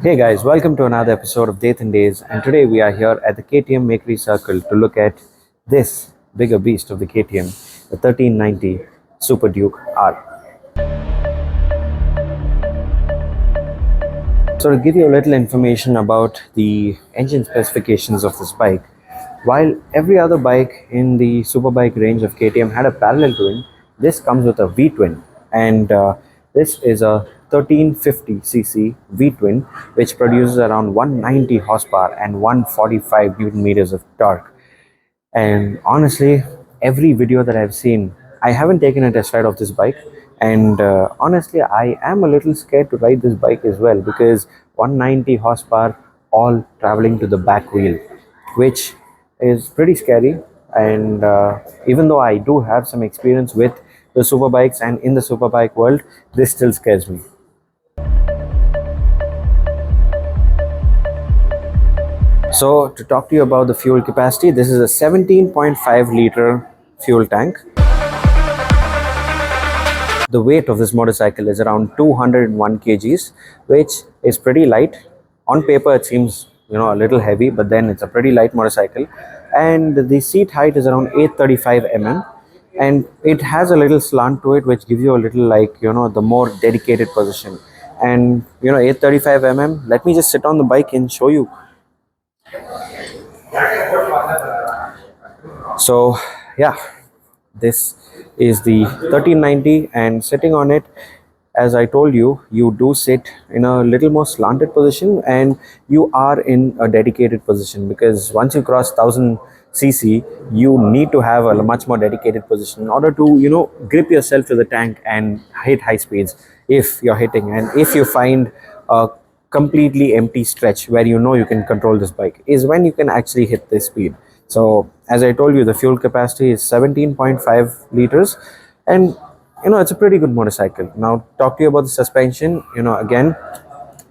Hey guys, welcome to another episode of Dathan Days, and today we are here at the KTM Makery Circle to look at this bigger beast of the KTM, the 1390 Super Duke R. So to give you a little information about the engine specifications of this bike, while every other bike in the superbike range of KTM had a parallel twin, this comes with a V-twin, and this is a 1350cc V-twin which produces around 190 horsepower and 145 newton meters of torque. And honestly, every video that I've seen, I haven't taken a test ride of this bike, and honestly I am a little scared to ride this bike as well, because 190 horsepower all traveling to the back wheel, which is pretty scary. And even though I do have some experience with the superbikes and in the superbike world, this still scares me. So to talk to you about the fuel capacity, this is a 17.5 liter fuel tank. The weight of this motorcycle is around 201 kgs, which is pretty light. On paper it seems a little heavy, but then it's a pretty light motorcycle. And the seat height is around 835 mm, and it has a little slant to it, which gives you a little the more dedicated position. And 835 mm, let me just sit on the bike and show you. So yeah, this is the 1390, and sitting on it, as I told you, you do sit in a little more slanted position, and you are in a dedicated position, because once you cross 1000cc, you need to have a much more dedicated position in order to grip yourself to the tank and hit high speeds if you're hitting. And if you find a completely empty stretch where you can control this bike, is when you can actually hit this speed. So as I told you, the fuel capacity is 17.5 liters, and it's a pretty good motorcycle. Now talk to you about the suspension. Again,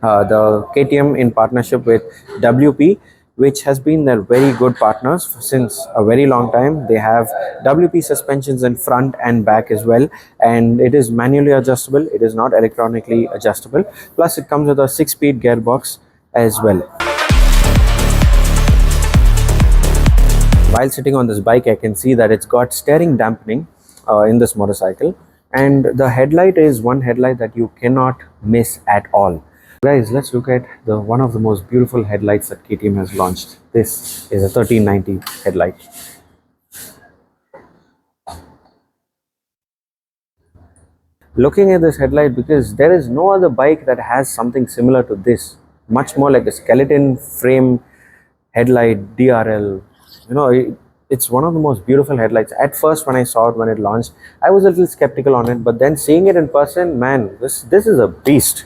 the KTM in partnership with WP, which has been their very good partners since a very long time. They have WP suspensions in front and back as well, and it is manually adjustable. It is not electronically adjustable. Plus it comes with a 6-speed gearbox as well. While sitting on this bike, I can see that it's got steering dampening in this motorcycle, and the headlight is one headlight that you cannot miss at all. Guys, let's look at one of the most beautiful headlights that KTM has launched. This is a 1390 headlight. Looking at this headlight, because there is no other bike that has something similar to this, much more like a skeleton frame headlight DRL. It's one of the most beautiful headlights. At first, when I saw it when it launched, I was a little skeptical on it, but then seeing it in person, man, this is a beast.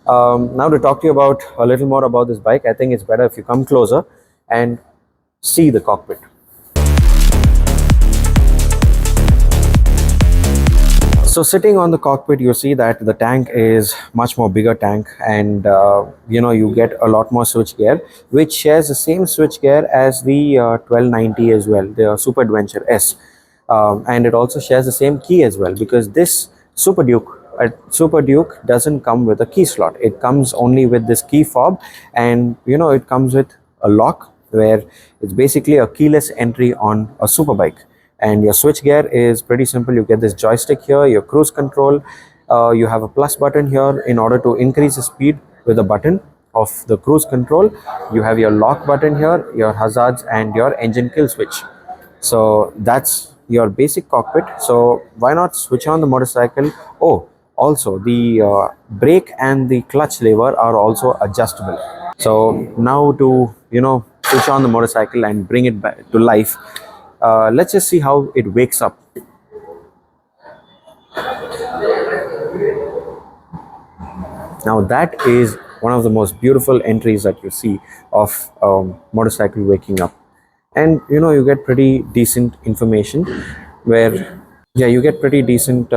Now to talk to you about a little more about this bike, I think it's better if you come closer and see the cockpit. So sitting on the cockpit, you see that the tank is much more bigger tank, and you get a lot more switch gear, which shares the same switch gear as the 1290 as well, the Super Adventure S, and it also shares the same key as well, because this Super Duke doesn't come with a key slot. It comes only with this key fob, and it comes with a lock where it's basically a keyless entry on a super bike. And your switch gear is pretty simple. You get this joystick here, your cruise control, you have a plus button here in order to increase the speed with the button of the cruise control. You have your lock button here, your hazards, and your engine kill switch. So that's your basic cockpit. So why not switch on the motorcycle? Oh, also the brake and the clutch lever are also adjustable. So now to switch on the motorcycle and bring it back to life, let's just see how it wakes up. Now that is one of the most beautiful entries that you see of motorcycle waking up. And you get pretty decent information where you get pretty decent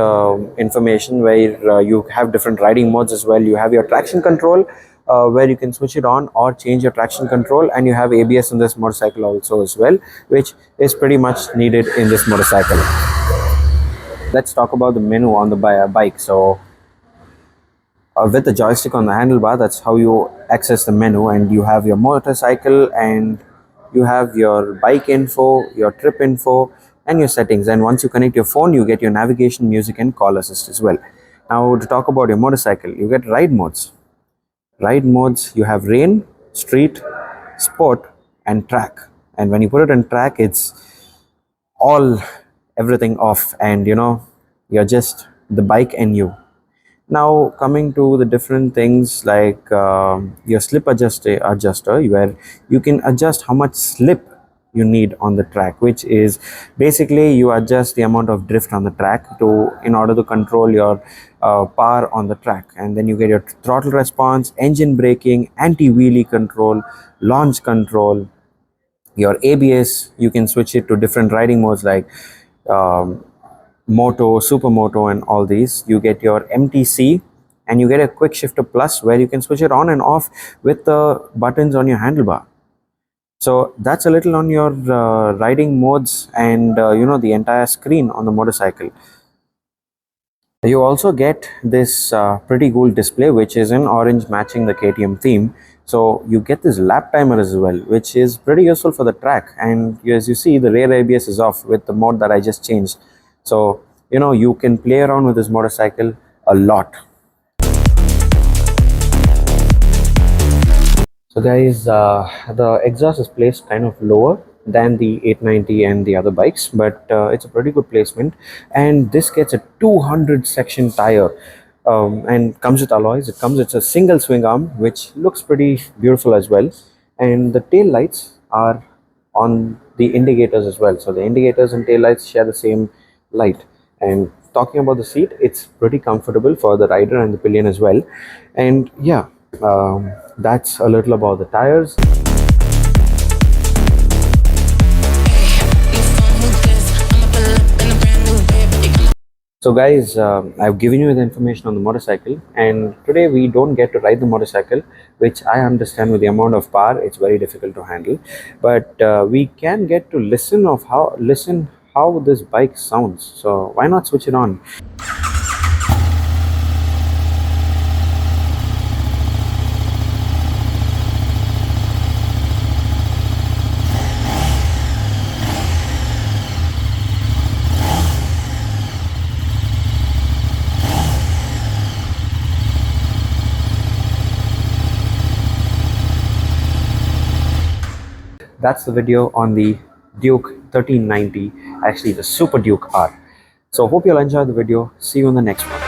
information where you have different riding modes as well. You have your traction control, where you can switch it on or change your traction control, and you have ABS in this motorcycle also as well, which is pretty much needed in this motorcycle. Let's talk about the menu on the bike. So with the joystick on the handlebar. That's how you access the menu, and you have your motorcycle, and you have your bike info, your trip info, and your settings. And once you connect your phone, you get your navigation, music, and call assist as well. Now to talk about your motorcycle, you get ride modes. You have rain, street, sport, and track. And when you put it in track, it's all everything off, and you're just the bike and you. Now coming to the different things, like your slip adjuster, where you can adjust how much slip you need on the track, which is basically you adjust the amount of drift on the track to in order to control your power on the track. And then you get your throttle response, engine braking, anti-wheelie control, launch control, your ABS. You can switch it to different riding modes like um, moto, supermoto, and all these. You get your MTC, and you get a quick shifter plus, where you can switch it on and off with the buttons on your handlebar. So that's a little on your riding modes, and the entire screen on the motorcycle. You also get this pretty cool display, which is in orange, matching the KTM theme. So you get this lap timer as well, which is pretty useful for the track. And as you see, the rear ABS is off with the mode that I just changed. So you can play around with this motorcycle a lot. So guys, the exhaust is placed kind of lower than the 890 and the other bikes, but it's a pretty good placement. And this gets a 200 section tire, and comes with alloys. It's a single swing arm, which looks pretty beautiful as well. And the tail lights are on the indicators as well. So the indicators and tail lights share the same light. And talking about the seat, it's pretty comfortable for the rider and the pillion as well. And yeah, that's a little about the tires. So guys, I've given you the information on the motorcycle, and today we don't get to ride the motorcycle, which I understand with the amount of power it's very difficult to handle. But we can get to listen how this bike sounds. So why not switch it on? That's the video on the Duke 1390, actually the Super Duke R. So hope you'll enjoy the video. See you in the next one.